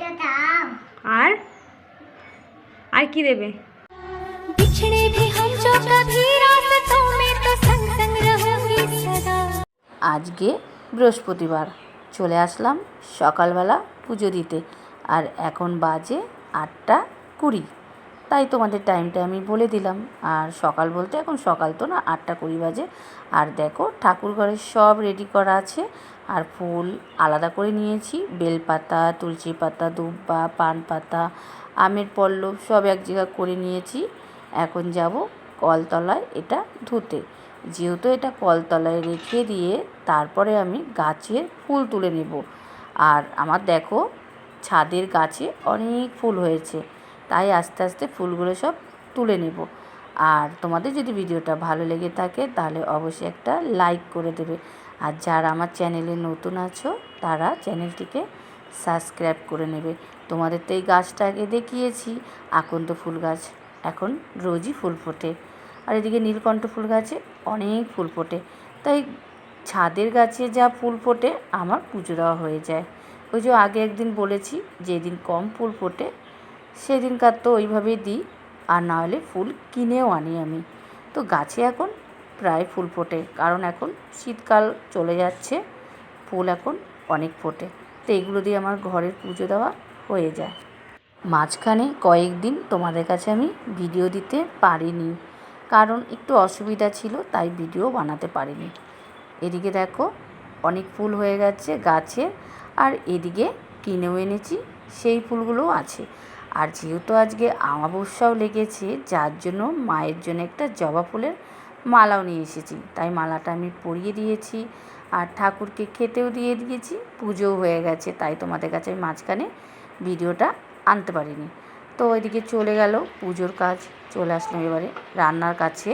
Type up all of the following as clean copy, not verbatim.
আর আর কি দেবে? আজকে বৃহস্পতিবার, চলে আসলাম সকালবেলা পুজো দিতে। আর এখন বাজে 8:20, তাই তোমাদের টাইমটা আমি বলে দিলাম। আর সকাল বলতে এখন সকাল তো না, 8:20 বাজে। আর দেখো ঠাকুর ঘরের সব রেডি করা আছে। আর ফুল আলাদা করে নিয়েছি, বেলপাতা, তুলসী পাতা, দুব্বা, পান পাতা, আমের পল্লব সব এক জায়গা করে নিয়েছি। এখন যাব কলতলায় এটা ধুতে। যেহেতু এটা কলতলায় রেখে দিয়ে তারপরে আমি গাছের ফুল তুলে নেব। আর আমার দেখো ছাদের গাছে অনেক ফুল হয়েছে, তাই আস্তে আস্তে ফুলগুলো সব তুলে নেব। আর তোমাদের যদি ভিডিওটা ভালো লেগে থাকে তাহলে অবশ্যই একটা লাইক করে দেবে। আর যারা আমার চ্যানেলে নতুন আছো তারা চ্যানেলটিকে সাবস্ক্রাইব করে নেবে। তোমাদের তো এই গাছটা আগে দেখিয়েছি, আকন্দ ফুল গাছ, এখন রোজই ফুল ফোটে। আর এদিকে নীলকণ্ঠ ফুল গাছে অনেক ফুল ফোটে, তাই ছাদের গাছে যা ফুল ফোটে আমার পুজো দেওয়া হয়ে যায়। ওই যে আগে একদিন বলেছি, যেদিন কম ফুল ফোটে সেদিনকার তো ওইভাবেই দিই, আর না হলে ফুল কিনেও আনি আমি। তো গাছে এখন প্রায় ফুল ফোটে, কারণ এখন শীতকাল চলে যাচ্ছে, ফুল এখন অনেক ফোটে। তো এগুলো দিয়ে আমার ঘরের পুজো দেওয়া হয়ে যায়। মাঝখানে কয়েকদিন তোমাদের কাছে আমি ভিডিও দিতে পারিনি, কারণ একটু অসুবিধা ছিল, তাই ভিডিও বানাতে পারিনি। এদিকে দেখো অনেক ফুল হয়ে গেছে গাছে, আর এদিকে কিনেও এনেছি, সেই ফুলগুলোও আছে। আর যেহেতু আজকে আমাবস্যাও লেগেছে, যার জন্য মায়ের জন্য একটা জবা ফুলের মালাও নিয়ে এসেছি। তাই মালাটা আমি পরিয়ে দিয়েছি, আর ঠাকুরকে খেতেও দিয়ে দিয়েছি, পুজোও হয়ে গেছে। তাই তোমাদের কাছে আমি মাঝখানে ভিডিওটা আনতে পারিনি। তো ওইদিকে চলে গেল পুজোর কাজ, চলে আসলাম এবারে রান্নার কাছে।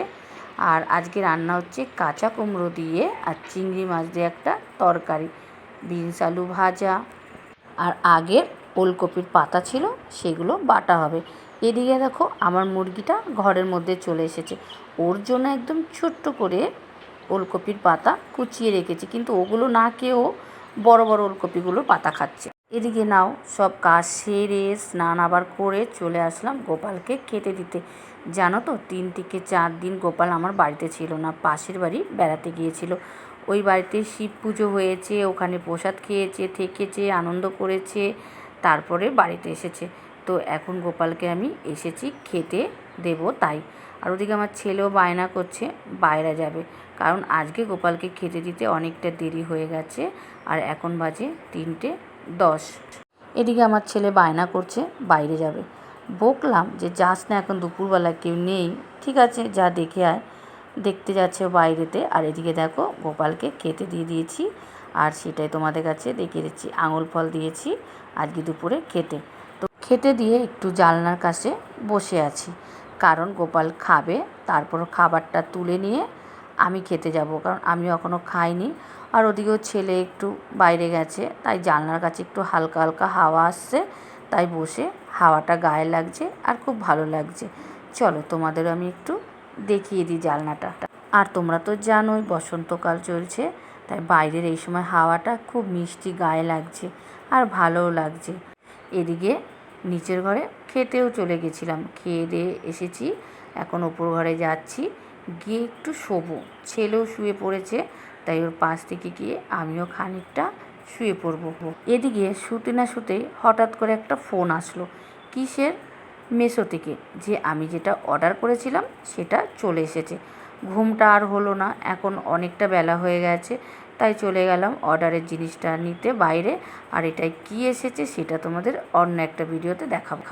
আর আজকে রান্না হচ্ছে কাঁচা কুমড়ো দিয়ে আর চিংড়ি মাছ দিয়ে একটা তরকারি, বিনস আলু ভাজা, আর আগের ওলকপির পাতা ছিল সেগুলো বাটা হবে। এদিকে দেখো আমার মুরগিটা ঘরের মধ্যে চলে এসেছে, ওর জন্য একদম ছোট্ট করে ওলকপির পাতা কুচিয়ে রেখেছি, কিন্তু ওগুলো না খেয়েও বড় বড় ওলকপিগুলোর পাতা খাচ্ছে। এদিকে নাও সব কাজ সেরে স্নান আবার করে চলে আসলাম গোপালকে খেতে দিতে। জানো তো 3 থেকে 4 দিন গোপাল আমার বাড়িতে ছিল না, পাশের বাড়ি বেড়াতে গিয়েছিল। ওই বাড়িতে শিব পুজো হয়েছে, ওখানে প্রসাদ খেয়েছে, থেকেছে, আনন্দ করেছে, তারপরে বাড়িতে এসেছে। তো এখন গোপালকে আমি এসেছি খেতে দেব তাই। আর ওদিকে আমার ছেলেও বায়না করছে বাইরে যাবে, কারণ আজকে গোপালকে খেতে দিতে অনেকটা দেরি হয়ে গেছে। আর এখন বাজে 3:10। এদিকে আমার ছেলে বায়না করছে বাইরে যাবে। বকলাম যে যাস না, এখন দুপুরবেলা কেউ নেই, ঠিক আছে যা দেখে আয়। দেখতে যাচ্ছে বাইরেতে। আর এদিকে দেখো গোপালকে খেতে দিয়ে দিয়েছি, আর সেটাই তোমাদের কাছে দেখিয়ে দিচ্ছি। আঙুল ফল দিয়েছি আজকে দুপুরে খেতে। তো খেতে দিয়ে একটু জানলার কাছে বসে আছি, কারণ গোপাল খাবে, তারপর খাবারটা তুলে নিয়ে আমি খেতে যাব, কারণ আমি এখনও খাইনি। আর ওদিকেও ছেলে একটু বাইরে গেছে, তাই জানলার কাছে একটু হালকা হালকা হাওয়া আসছে, তাই বসে হাওয়াটা গায়ে লাগছে আর খুব ভালো লাগছে। চলো তোমাদেরও আমি একটু দেখিয়ে দিই জানলাটা। আর তোমরা তো জানোই বসন্তকাল চলছে, তাই বাইরের এই সময় হাওয়াটা খুব মিষ্টি গায়ে লাগছে আর ভালোও লাগছে। এদিকে নিচের ঘরে খেতেও চলে গেছিলাম, খেয়ে দিয়ে এসেছি, এখন ওপর ঘরে যাচ্ছি, গিয়ে একটু শোবো। ছেলেও শুয়ে পড়েছে, তাই ওর পাশ থেকে গিয়ে আমিও খানিকটা শুয়ে পড়বো। এদিকে শুতে না শুতেই হঠাৎ করে একটা ফোন আসলো, কিসের, মেসো থেকে, যে আমি যেটা অর্ডার করেছিলাম সেটা চলে এসেছে। ঘুমটা আর হলো না, এখন অনেকটা বেলা হয়ে গেছে, তাই চলে গেলাম অর্ডারের জিনিসটা নিতে বাইরে। আর এটাই কী এসেছে সেটা তোমাদের অন্য একটা ভিডিওতে দেখাবো।